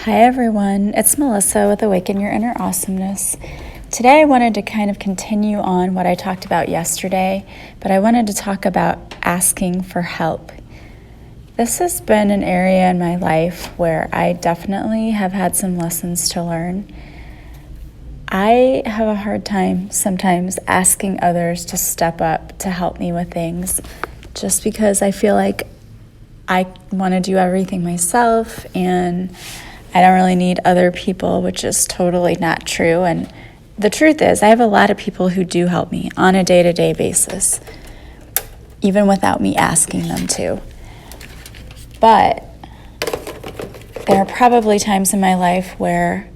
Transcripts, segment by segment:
Hi everyone, it's Melissa with Awaken Your Inner Awesomeness. Today I wanted to kind of continue on what I talked about yesterday, but I wanted to talk about asking for help. This has been an area in my life where I definitely have had some lessons to learn. I have a hard time sometimes asking others to step up to help me with things just because I feel like I want to do everything myself and I don't really need other people, which is totally not true. And the truth is, I have a lot of people who do help me on a day-to-day basis, even without me asking them to. But there are probably times in my life where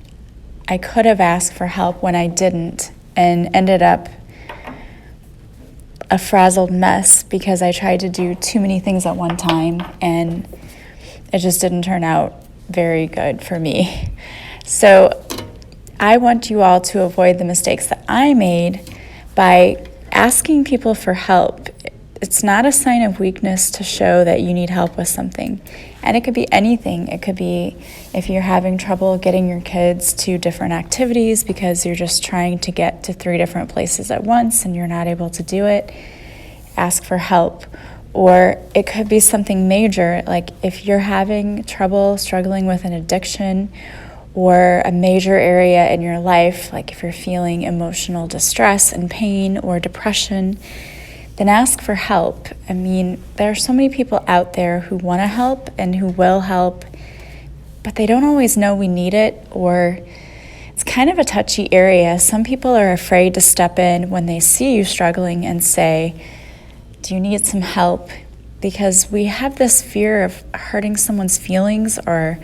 I could have asked for help when I didn't and ended up a frazzled mess because I tried to do too many things at one time and it just didn't turn out very good for me. So I want you all to avoid the mistakes that I made by asking people for help. It's not a sign of weakness to show that you need help with something. And it could be anything. It could be if you're having trouble getting your kids to different activities because you're just trying to get to 3 different places at once and you're not able to do it, ask for help. Or it could be something major, like if you're having trouble struggling with an addiction or a major area in your life, like if you're feeling emotional distress and pain or depression, then ask for help. I mean, there are so many people out there who want to help and who will help, but they don't always know we need it, or it's kind of a touchy area. Some people are afraid to step in when they see you struggling and say, do you need some help? Because we have this fear of hurting someone's feelings or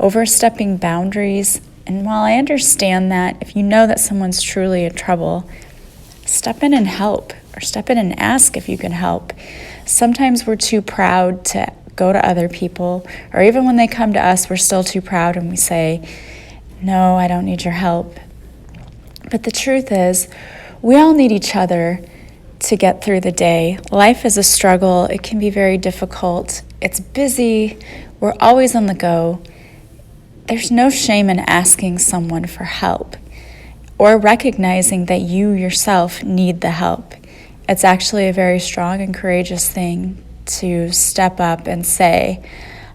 overstepping boundaries. And while I understand that, if you know that someone's truly in trouble, step in and help, or step in and ask if you can help. Sometimes we're too proud to go to other people, or even when they come to us, we're still too proud and we say, no, I don't need your help. But the truth is, we all need each other to get through the day. Life is a struggle. It can be very difficult. It's busy. We're always on the go. There's no shame in asking someone for help or recognizing that you yourself need the help. It's actually a very strong and courageous thing to step up and say,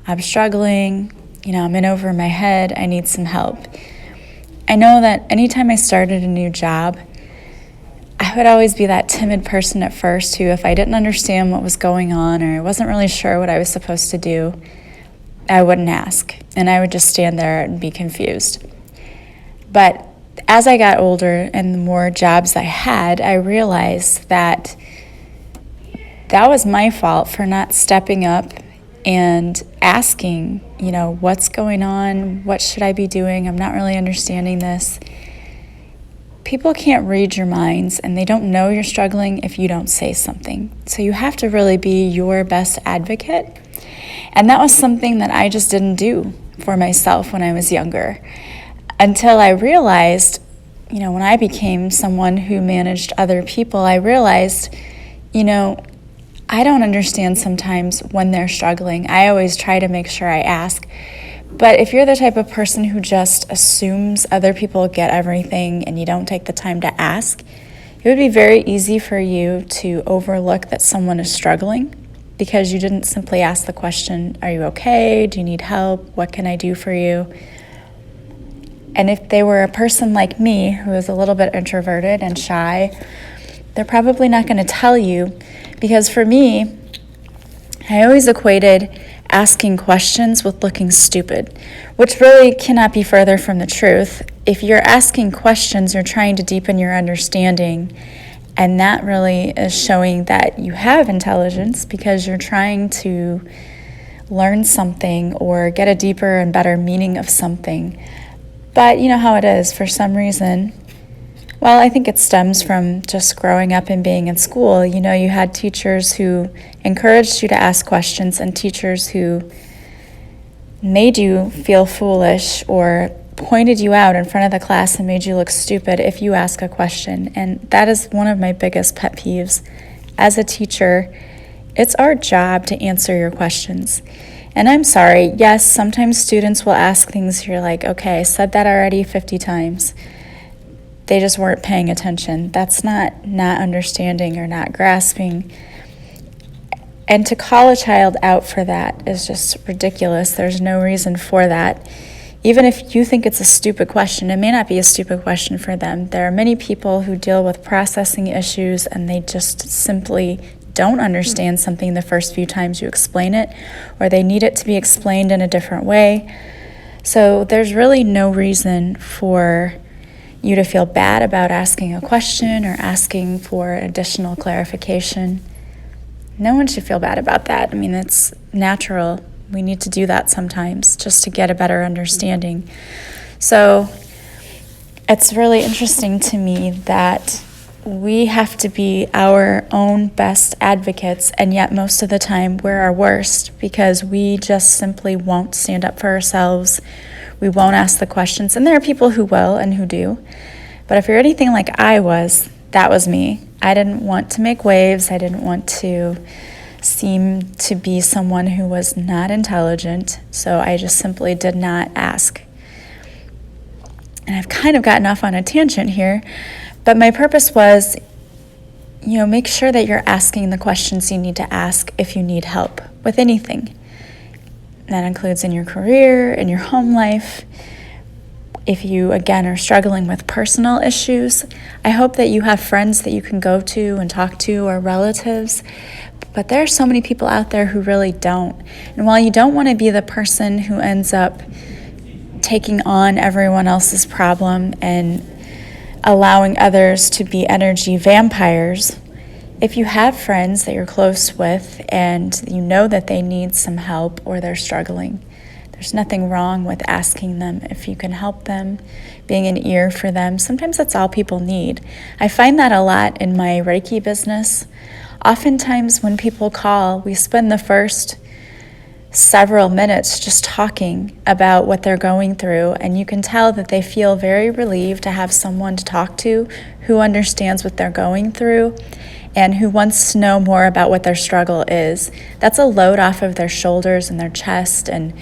I'm struggling, I'm in over my head, I need some help. I know that anytime I started a new job, I would always be that timid person at first who, if I didn't understand what was going on or I wasn't really sure what I was supposed to do, I wouldn't ask. And I would just stand there and be confused. But as I got older and the more jobs I had, I realized that that was my fault for not stepping up and asking, what's going on? What should I be doing? I'm not really understanding this. People can't read your minds and they don't know you're struggling if you don't say something. So you have to really be your best advocate. And that was something that I just didn't do for myself when I was younger. Until I realized, when I became someone who managed other people, I realized, I don't understand sometimes when they're struggling. I always try to make sure I ask. But if you're the type of person who just assumes other people get everything and you don't take the time to ask, it would be very easy for you to overlook that someone is struggling because you didn't simply ask the question, are you okay? Do you need help? What can I do for you? And if they were a person like me who is a little bit introverted and shy, they're probably not going to tell you, because for me, I always equated asking questions with looking stupid, which really cannot be further from the truth. If you're asking questions, you're trying to deepen your understanding, and that really is showing that you have intelligence because you're trying to learn something or get a deeper and better meaning of something. But you know how it is, for some reason, well, I think it stems from just growing up and being in school. You had teachers who encouraged you to ask questions and teachers who made you feel foolish or pointed you out in front of the class and made you look stupid if you ask a question. And that is one of my biggest pet peeves. As a teacher, it's our job to answer your questions. And I'm sorry, yes, sometimes students will ask things you're like, okay, I said that already 50 times. They just weren't paying attention. That's not understanding or not grasping. And to call a child out for that is just ridiculous. There's no reason for that. Even if you think it's a stupid question, it may not be a stupid question for them. There are many people who deal with processing issues and they just simply don't understand something the first few times you explain it, or they need it to be explained in a different way. So there's really no reason for you to feel bad about asking a question or asking for additional clarification. No one should feel bad about that. I mean, it's natural. We need to do that sometimes just to get a better understanding. So it's really interesting to me that we have to be our own best advocates, and yet most of the time we're our worst because we just simply won't stand up for ourselves. We won't ask the questions, and there are people who will and who do. But if you're anything like I was, that was me. I didn't want to make waves. I didn't want to seem to be someone who was not intelligent, so I just simply did not ask. And I've kind of gotten off on a tangent here, but my purpose was, make sure that you're asking the questions you need to ask if you need help with anything. That includes in your career, in your home life. If you, again, are struggling with personal issues, I hope that you have friends that you can go to and talk to, or relatives. But there are so many people out there who really don't. And while you don't want to be the person who ends up taking on everyone else's problem and allowing others to be energy vampires, if you have friends that you're close with and you know that they need some help or they're struggling, there's nothing wrong with asking them if you can help them, being an ear for them. Sometimes that's all people need. I find that a lot in my Reiki business. Oftentimes when people call, we spend the first several minutes just talking about what they're going through, and you can tell that they feel very relieved to have someone to talk to who understands what they're going through and who wants to know more about what their struggle is. That's a load off of their shoulders and their chest, and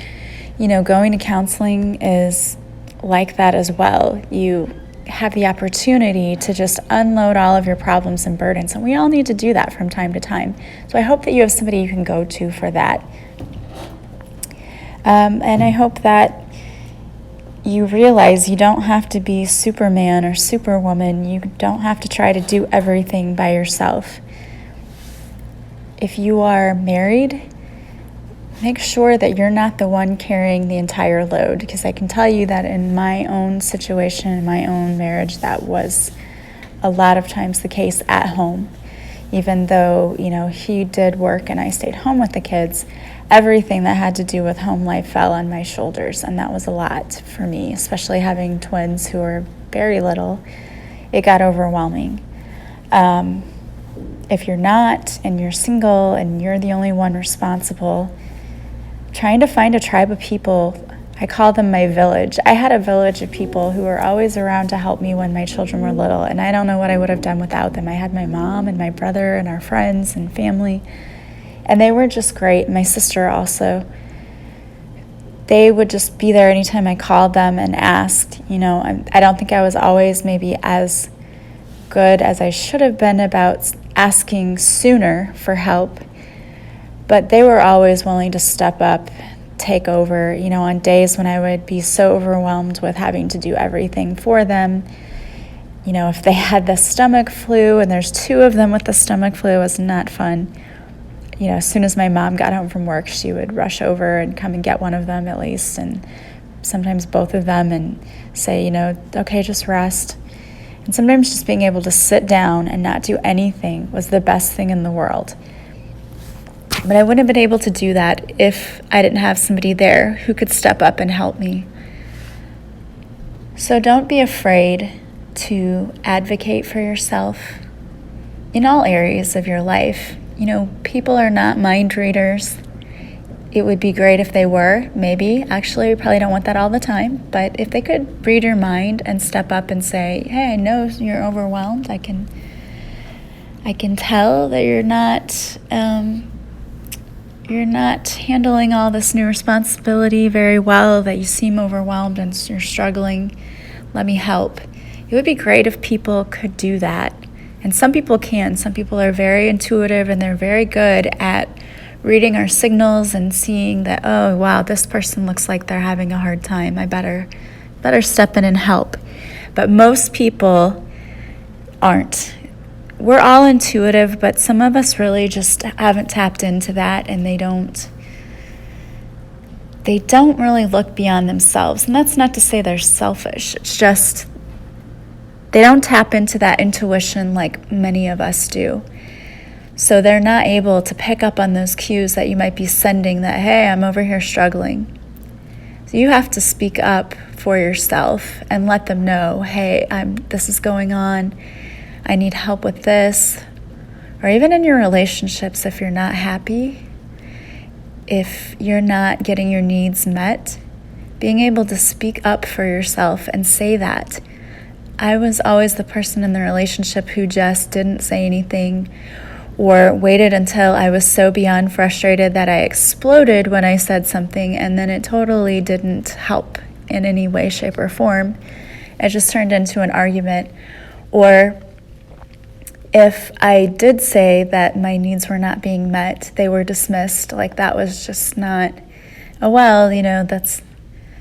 going to counseling is like that as well. You have the opportunity to just unload all of your problems and burdens, and we all need to do that from time to time. So I hope that you have somebody you can go to for that. And I hope that you realize you don't have to be Superman or Superwoman. You don't have to try to do everything by yourself. If you are married, make sure that you're not the one carrying the entire load, because I can tell you that in my own situation, in my own marriage, that was a lot of times the case at home. Even though, he did work and I stayed home with the kids, everything that had to do with home life fell on my shoulders, and that was a lot for me, especially having twins who were very little. It got overwhelming. If you're not, and you're single, and you're the only one responsible, trying to find a tribe of people. I call them my village. I had a village of people who were always around to help me when my children were little, and I don't know what I would have done without them. I had my mom and my brother and our friends and family, and they were just great. My sister also. They would just be there anytime I called them and asked. I don't think I was always maybe as good as I should have been about asking sooner for help, but they were always willing to step up, take over, on days when I would be so overwhelmed with having to do everything for them. If they had the stomach flu, and there's two of them with the stomach flu, it was not fun. As soon as my mom got home from work, she would rush over and come and get one of them at least, and sometimes both of them, and say, okay, just rest. And sometimes just being able to sit down and not do anything was the best thing in the world. But I wouldn't have been able to do that if I didn't have somebody there who could step up and help me. So don't be afraid to advocate for yourself in all areas of your life. People are not mind readers. It would be great if they were, maybe. Actually, we probably don't want that all the time. But if they could read your mind and step up and say, hey, I know you're overwhelmed. I can tell that you're not you're not handling all this new responsibility very well, that you seem overwhelmed and you're struggling. Let me help. It would be great if people could do that. And some people can. Some people are very intuitive and they're very good at reading our signals and seeing that, oh, wow, this person looks like they're having a hard time. I better step in and help. But most people aren't. We're all intuitive, but some of us really just haven't tapped into that, and they don't really look beyond themselves. And that's not to say they're selfish. It's just they don't tap into that intuition like many of us do. So they're not able to pick up on those cues that you might be sending, that, hey, I'm over here struggling. So you have to speak up for yourself and let them know, hey, this is going on. I need help with this. Or even in your relationships, if you're not happy, if you're not getting your needs met, being able to speak up for yourself and say that. I was always the person in the relationship who just didn't say anything, or waited until I was so beyond frustrated that I exploded when I said something, and then it totally didn't help in any way, shape, or form. It just turned into an argument. Or if I did say that my needs were not being met, they were dismissed. Like, that was just not, oh, well, that's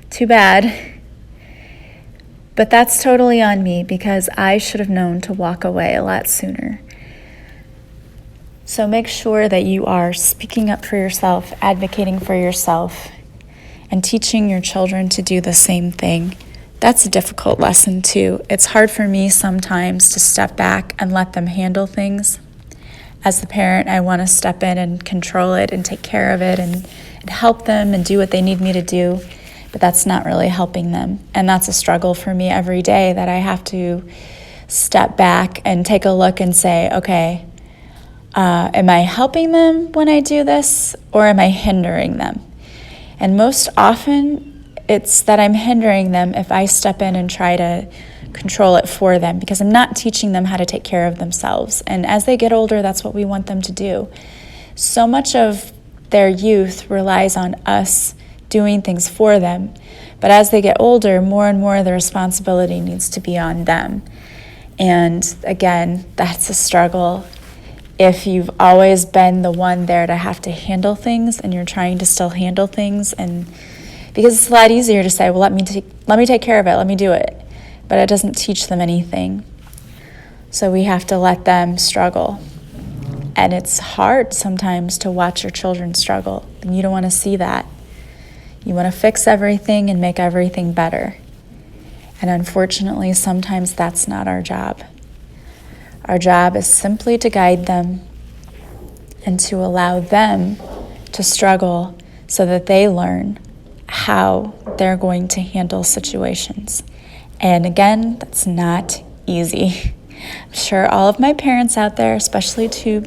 too bad. But that's totally on me, because I should have known to walk away a lot sooner. So make sure that you are speaking up for yourself, advocating for yourself, and teaching your children to do the same thing. That's a difficult lesson too. It's hard for me sometimes to step back and let them handle things. As the parent, I want to step in and control it and take care of it and help them and do what they need me to do, but that's not really helping them. And that's a struggle for me every day, that I have to step back and take a look and say, okay, am I helping them when I do this, or am I hindering them? And most often, it's that I'm hindering them if I step in and try to control it for them, because I'm not teaching them how to take care of themselves. And as they get older, that's what we want them to do. So much of their youth relies on us doing things for them. But as they get older, more and more of the responsibility needs to be on them. And again, that's a struggle. If you've always been the one there to have to handle things, and you're trying to still handle things, and because it's a lot easier to say, well, let me take care of it, let me do it. But it doesn't teach them anything. So we have to let them struggle. And it's hard sometimes to watch your children struggle. And you don't want to see that. You want to fix everything and make everything better. And unfortunately, sometimes that's not our job. Our job is simply to guide them and to allow them to struggle so that they learn how they're going to handle situations. And again, that's not easy. I'm sure all of my parents out there, especially to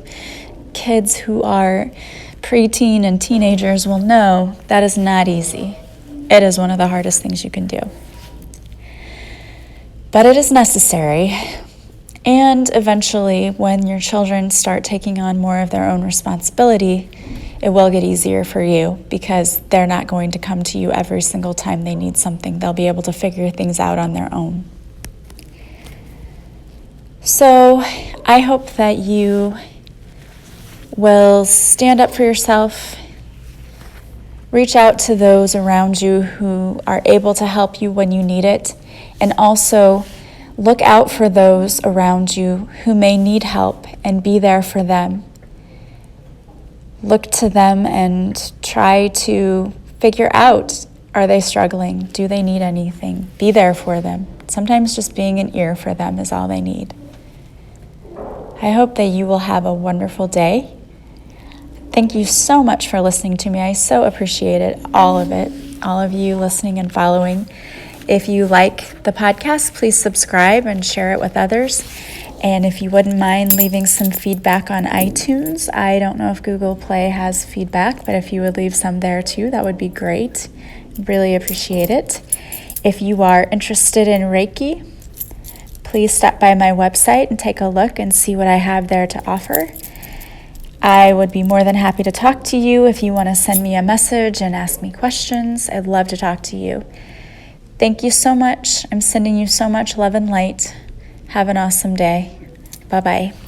kids who are preteen and teenagers, will know that is not easy. It is one of the hardest things you can do. But it is necessary. And eventually, when your children start taking on more of their own responsibility, it will get easier for you, because they're not going to come to you every single time they need something. They'll be able to figure things out on their own. So I hope that you will stand up for yourself, reach out to those around you who are able to help you when you need it, and also look out for those around you who may need help and be there for them. Look to them and try to figure out, are they struggling? Do they need anything? Be there for them. Sometimes just being an ear for them is all they need. I hope that you will have a wonderful day. Thank you so much for listening to me. I so appreciate it, all of it, all of you listening and following. If you like the podcast, please subscribe and share it with others. And if you wouldn't mind leaving some feedback on iTunes, I don't know if Google Play has feedback, but if you would leave some there too, that would be great. Really appreciate it. If you are interested in Reiki, please stop by my website and take a look and see what I have there to offer. I would be more than happy to talk to you if you want to send me a message and ask me questions. I'd love to talk to you. Thank you so much. I'm sending you so much love and light. Have an awesome day. Bye-bye.